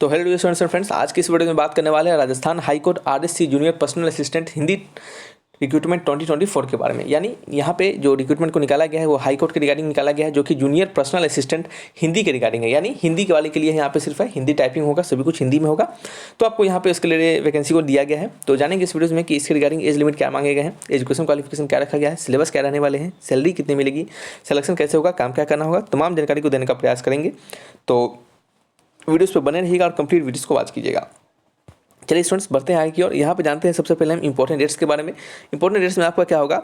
तो hello dear students and friends, आज की इस वीडियो में बात करने वाले हैं Rajasthan high court RSC junior personal assistant Hindi recruitment 2024 के बारे में। यानी यहाँ पे जो रिक्रूटमेंट को निकाला गया है वो हाई कोर्ट के रिगार्डिंग निकाला गया है, जो कि जूनियर पर्सनल असिस्टेंट हिंदी के रिगार्डिंग है। यानी हिंदी के वाले के लिए यहाँ पे सिर्फ है हिंदी टाइपिंग होगा, सभी कुछ हिंदी में होगा। तो आपको यहाँ पे इसके लिए वैकेंसी को दिया गया है। तो जानेंगे इस वीडियो में कि इसके रिगार्डिंग एज लिमिट क्या मांगे गए हैं, एजुकेशन क्वालिफिकेशन क्या रखा गया है, सिलेबस क्या रहने वाले हैं, सैलरी कितनी मिलेगी, सिलेक्शन कैसे होगा, काम क्या करना होगा, तमाम जानकारी को देने का प्रयास करेंगे। तो वीडियोस पे बने रहिएगा और कंप्लीट वीडियोस को वॉच कीजिएगा। चलिए स्टूडेंट्स बढ़ते हैं आगे की ओर। यहाँ पे जानते हैं सबसे पहले हम इंपॉर्टेंट डेट्स के बारे में। इंपॉर्टेंट डेट्स में आपका क्या होगा,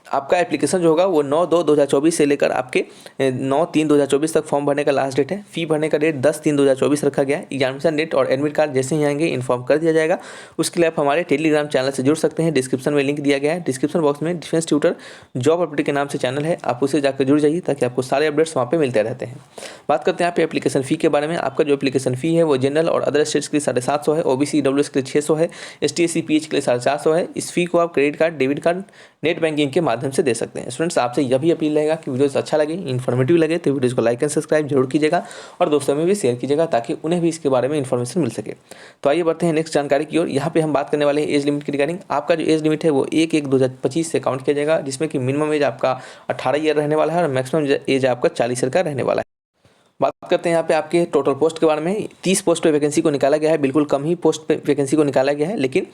आपका एप्लीकेशन जो होगा वो 9/2/2024 से लेकर आपके 9/3/2024 तक फॉर्म भरने का लास्ट डेट है। फी भरने का डेट 10/3/2024 रखा गया है। एग्जामिनेशन डेट और एडमिट कार्ड जैसे ही आएंगे इन्फॉर्म कर दिया जाएगा। उसके लिए आप हमारे टेलीग्राम चैनल से जुड़ सकते हैं। डिस्क्रिप्शन में लिंक दिया गया है। डिस्क्रिप्शन बॉक्स में डिफेंस ट्यूटर जॉब अपडेट के नाम से चैनल है, आप उसे जाकर जुड़ जाइए ताकि आपको सारे अपडेट्स वहाँ पे मिलते रहते हैं। बात करते हैं यहाँ पे एप्लीकेशन फ़ी के बारे में। आपका जो एप्लीकेशन फ़ी है वो जनरल और अदर स्टेट्स के लिए 750 है, OBC EWS के लिए 600 है, ST SC PH के लिए 450 है। इस फी को आप credit card, debit card, net banking के माध्यम से दे सकते हैं। स्टूडेंट्स आपसे यह भी अपील रहेगा कि वीडियोस अच्छा लगे, इन्फॉर्मेटिव लगे तो वीडियोस को लाइक एंड सब्सक्राइब जरूर कीजिएगा और दोस्तों में भी शेयर कीजिएगा ताकि उन्हें भी इसके बारे में इन्फॉर्मेशन मिल सके। तो आइए बढ़ते हैं नेक्स्ट जानकारी की ओर। यहाँ पे हम बात करने वाले हैं एज लिमिट की रिगार्डिंग। आपका जो एज लिमिट है वो 1/1/2025 से काउंट किया जाएगा, जिसमें कि मिनिमम एज आपका 18 ईयर रहने वाला है और मैक्सिमम एज आपका 40 ईयर का रहने वाला है। बात करते हैं यहाँ पे आपके टोटल पोस्ट के बारे में। 30 पोस्ट पे वैकेंसी को निकाला गया है। बिल्कुल कम ही पोस्ट पे वैकेंसी को निकाला गया है, लेकिन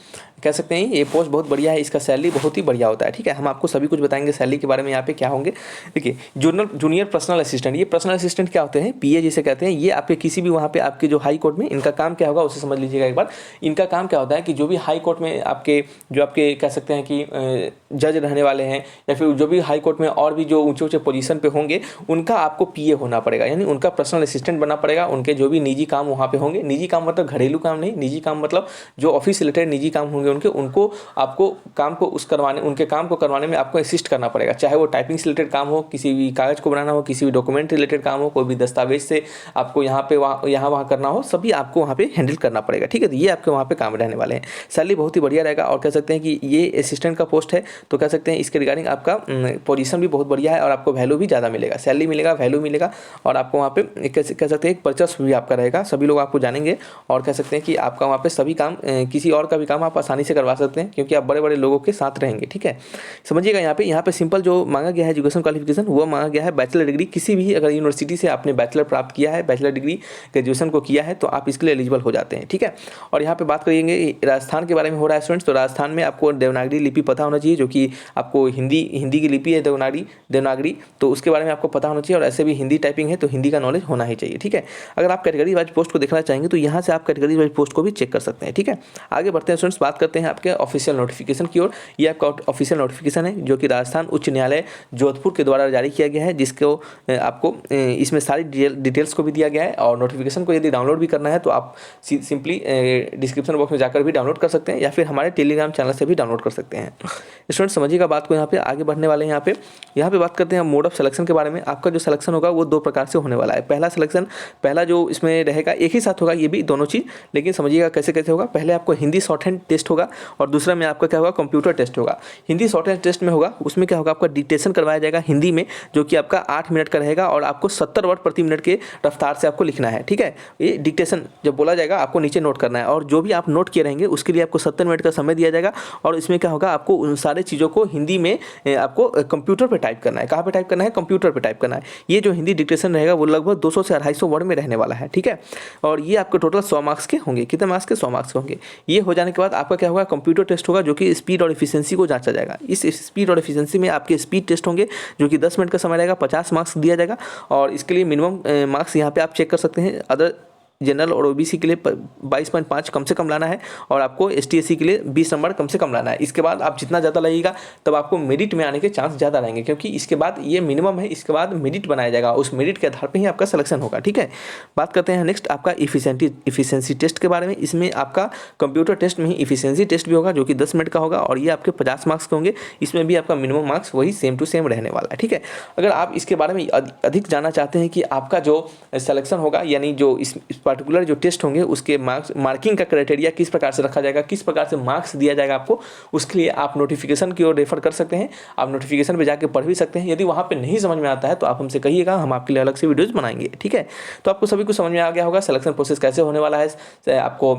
कह सकते हैं ये पोस्ट बहुत बढ़िया है, इसका सैलरी बहुत ही बढ़िया होता है। ठीक है, हम आपको सभी कुछ बताएंगे सैलरी के बारे में यहाँ पे क्या होंगे। देखिए, जूनियर पर्सनल असिस्टेंट, ये पर्सनल असिस्टेंट क्या होते हैं, PA जिसे कहते हैं। ये आपके किसी भी वहाँ पे आपके जो हाई कोर्ट में इनका काम क्या होगा उसे समझ लीजिएगा एक बार। इनका काम क्या होता है कि जो भी हाई कोर्ट में आपके कह सकते हैं कि जज रहने वाले हैं या फिर जो भी हाई कोर्ट में और भी जो ऊँचे ऊँचे पोजीशन पे होंगे उनका आपको PA होना पड़ेगा, यानी उनका पर्सनल असिस्टेंट बनना पड़ेगा। उनके जो भी निजी काम वहाँ पे होंगे, निजी काम मतलब घरेलू काम नहीं, निजी काम मतलब जो ऑफिस से रिलेटेड निजी काम होंगे उनको आपको काम को उनके काम को करवाने में आपको असिस्ट करना पड़ेगा। चाहे वो टाइपिंग से रिलेटेड काम हो, किसी भी कागज़ को बनाना हो, किसी भी डॉक्यूमेंट रिलेटेड काम हो, कोई भी दस्तावेज से आपको यहाँ करना हो, सभी आपको वहाँ पे हैंडल करना पड़ेगा। ठीक है, तो ये आपके वहाँ पे काम रहने वाले हैं। सैलरी बहुत ही बढ़िया रहेगा और कह सकते हैं कि ये असिस्टेंट का पोस्ट है, तो कह सकते हैं इसके रिगार्डिंग आपका पोजीशन भी बहुत बढ़िया है और आपको वैल्यू भी ज़्यादा मिलेगा, सैलरी मिलेगा, वैल्यू मिलेगा और आपको वहाँ पे कह सकते हैं एक वर्चस्व भी आपका रहेगा। सभी लोग आपको जानेंगे और कह सकते हैं कि आपका वहाँ पे सभी काम, किसी और का भी काम आप आसानी से करवा सकते हैं क्योंकि आप बड़े बड़े लोगों के साथ रहेंगे। ठीक है, समझिएगा। यहाँ पे सिंपल जो मांगा गया है एजुकेशन क्वालिफिकेशन वो मांगा गया है बैचलर डिग्री। किसी भी अगर यूनिवर्सिटी से आपने बैचलर प्राप्त किया है, बैचलर डिग्री ग्रेजुएशन को किया है तो आप इसके लिए एलिजिबल हो जाते हैं। ठीक है, और यहाँ पे बात करेंगे राजस्थान के बारे में हो रहा है स्टूडेंट्स। तो राजस्थान में आपको देवनागरी लिपि पता होना चाहिए, जो कि आपको हिंदी की लिपि है देवनागरी, तो उसके बारे में आपको पता होना चाहिए और ऐसे भी हिंदी टाइपिंग है तो हिंदी का नॉलेज होना ही चाहिए। ठीक है, अगर आप कैटेगरी वाइज पोस्ट को देखना चाहेंगे तो यहाँ से आप कैटेगरी वाइज पोस्ट को भी चेक कर सकते हैं। ठीक है, आगे बढ़ते हैं स्टूडेंट्स, बात करते हैं आपके ऑफिशियल नोटिफिकेशन की ओर। ये आपका ऑफिशियल नोटिफिकेशन है जो कि राजस्थान उच्च न्यायालय जोधपुर के द्वारा जारी किया गया है, जिसको आपको इसमें सारी डिटेल्स को भी दिया गया है। और नोटिफिकेशन को यदि डाउनलोड भी करना है तो आप सिंपली डिस्क्रिप्शन बॉक्स में जाकर भी डाउनलोड कर सकते हैं या फिर हमारे टेलीग्राम चैनल से भी डाउनलोड कर सकते हैं। स्टूडेंट्स समझिएगा बात को। यहाँ पे आगे बढ़ने वाले हैं। यहाँ पे बात करते हैं मोड ऑफ सिलेक्शन के बारे में। आपका जो सिलेक्शन होगा वो 2 प्रकार से होने वाला है। पहला जो इसमें रहेगा एक ही साथ होगा ये भी दोनों चीज़, लेकिन समझिएगा कैसे होगा। पहले आपको हिंदी शॉर्ट हैंड टेस्ट होगा और दूसरा में आपका क्या होगा, कंप्यूटर टेस्ट होगा। हिंदी शॉर्ट हैंड टेस्ट में होगा, उसमें क्या होगा, आपका डिक्टेशन करवाया जाएगा हिंदी में, जो कि आपका 8 मिनट का रहेगा और आपको 70 वर्ड प्रति मिनट के रफ्तार से आपको लिखना है। ठीक है, ये डिक्टेशन जब बोला जाएगा आपको नीचे नोट करना है और जो भी आप नोट किए रहेंगे उसके लिए आपको 70 मिनट का समय दिया जाएगा और इसमें क्या होगा, आपको उन सारे चीज़ों को हिंदी में आपको कंप्यूटर पर टाइप करना है। कहाँ पर टाइप करना है, कंप्यूटर पर टाइप करना है। ये जो हिंदी डिक्टेशन रहेगा वो लगभग 200 से 250 वर्ड में रहने वाला है। ठीक है, और ये आपके टोटल 100 मार्क्स के होंगे। कितने मार्क्स के, 100 मार्क्स के होंगे। ये हो जाने के बाद आपका क्या होगा, कंप्यूटर टेस्ट होगा जो कि स्पीड और एफिशिएंसी को जांचा जाएगा। इस स्पीड और एफिशिएंसी में आपके स्पीड टेस्ट होंगे जो कि 10 मिनट का समय रहेगा, 50 मार्क्स दिया जाएगा और इसके लिए मिनिमम मार्क्स यहाँ पे आप चेक कर सकते हैं। अदर जनरल और OBC के लिए 22.5 कम से कम लाना है और आपको ST SC के लिए 20 नंबर कम से कम लाना है। इसके बाद आप जितना ज़्यादा लगेगा तब आपको मेरिट में आने के चांस ज़्यादा रहेंगे, क्योंकि इसके बाद ये मिनिमम है, इसके बाद मेरिट बनाया जाएगा, उस मेरिट के आधार पर ही आपका सिलेक्शन होगा। ठीक है, बात करते हैं नेक्स्ट आपका इफिशियंसी टेस्ट के बारे में। इसमें आपका कंप्यूटर टेस्ट में ही इफिशियंसी टेस्ट भी होगा जो कि 10 मिनट का होगा और ये आपके 50 मार्क्स के होंगे। इसमें भी आपका मिनिमम मार्क्स वही सेम टू सेम रहने वाला है। ठीक है, अगर आप इसके बारे में अधिक जानना चाहते हैं कि आपका जो सिलेक्शन होगा, यानी जो इस पर्टिकुलर जो टेस्ट होंगे उसके मार्किंग का क्राइटेरिया किस प्रकार से रखा जाएगा, किस प्रकार से मार्क्स दिया जाएगा आपको, उसके लिए आप नोटिफिकेशन की ओर रेफर कर सकते हैं। आप नोटिफिकेशन पे जाके पढ़ भी सकते हैं। यदि वहाँ पे नहीं समझ में आता है तो आप हमसे कहिएगा, हम आपके लिए अलग से वीडियोज़ बनाएंगे। ठीक है, तो आपको सभी कुछ समझ में आ गया होगा सिलेक्शन प्रोसेस कैसे होने वाला है, आपको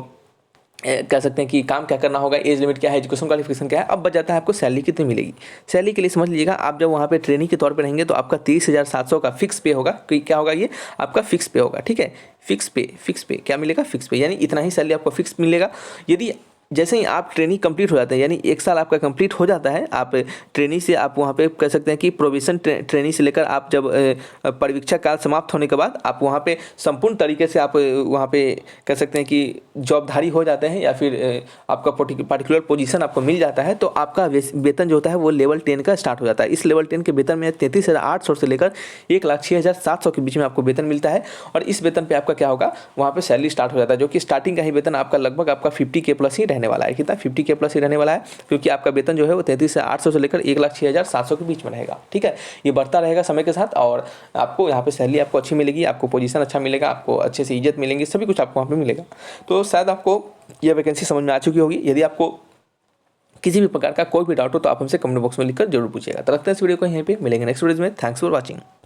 कह सकते हैं कि काम क्या करना होगा, एज लिमिट क्या है, एजुकेशन क्वालिफिकेशन क्या है। अब बच जाता है आपको सैलरी कितनी मिलेगी। सैलरी के लिए समझ लीजिएगा, आप जब वहाँ पे ट्रेनिंग के तौर पे रहेंगे तो आपका 30,700 का फिक्स पे होगा। क्या होगा, ये आपका फिक्स पे होगा। ठीक है, फिक्स पे क्या मिलेगा, फिक्स पे, यानी इतना ही सैलरी आपको फिक्स मिलेगा। यदि जैसे ही आप ट्रेनिंग कंप्लीट हो जाता है, यानी 1 साल आपका कंप्लीट हो जाता है, आप ट्रेनिंग से आप वहाँ पे कह सकते हैं कि प्रोबेशन ट्रेनिंग से लेकर आप जब परिवीक्षा काल समाप्त होने के बाद आप वहाँ पे संपूर्ण तरीके से आप वहाँ पे कह सकते हैं कि जॉबधारी हो जाते हैं, या फिर आपका पर्टिकुलर पोजीशन आपको मिल जाता है, तो आपका वेतन जो होता है वो लेवल 10 का स्टार्ट हो जाता है। इस लेवल 10 के वेतन में 33,800 से लेकर 1,06,700 के बीच में आपको वेतन मिलता है। और इस वेतन पे आपका क्या होगा, वहाँ पे सैलरी स्टार्ट हो जाता है, जो कि स्टार्टिंग का ही वेतन आपका लगभग आपका 50K प्लस ही रहने वाला है। कितना, 50K प्लस ही रहने वाला है, क्योंकि आपका वेतन जो है वो 33,800 से लेकर 1,06,700 के बीच में रहेगा। ठीक है, ये बढ़ता रहेगा समय के साथ, और आपको यहाँ पे सैलरी आपको अच्छी मिलेगी, आपको पोजीशन अच्छा मिलेगा, आपको अच्छे से इज्जत मिलेंगी, सभी कुछ आपको वहाँ पे मिलेगा। तो शायद आपको यह वैकेंसी समझ में आ चुकी होगी। यदि आपको किसी भी प्रकार का कोई भी डाउट हो तो आप हमसे कमेंट बॉक्स में लिखकर जरूर पूछिएगा। तो रखते हैं इस वीडियो को यहीं पे, मिलेंगे नेक्स्ट वीडियो में। Thanks for watching.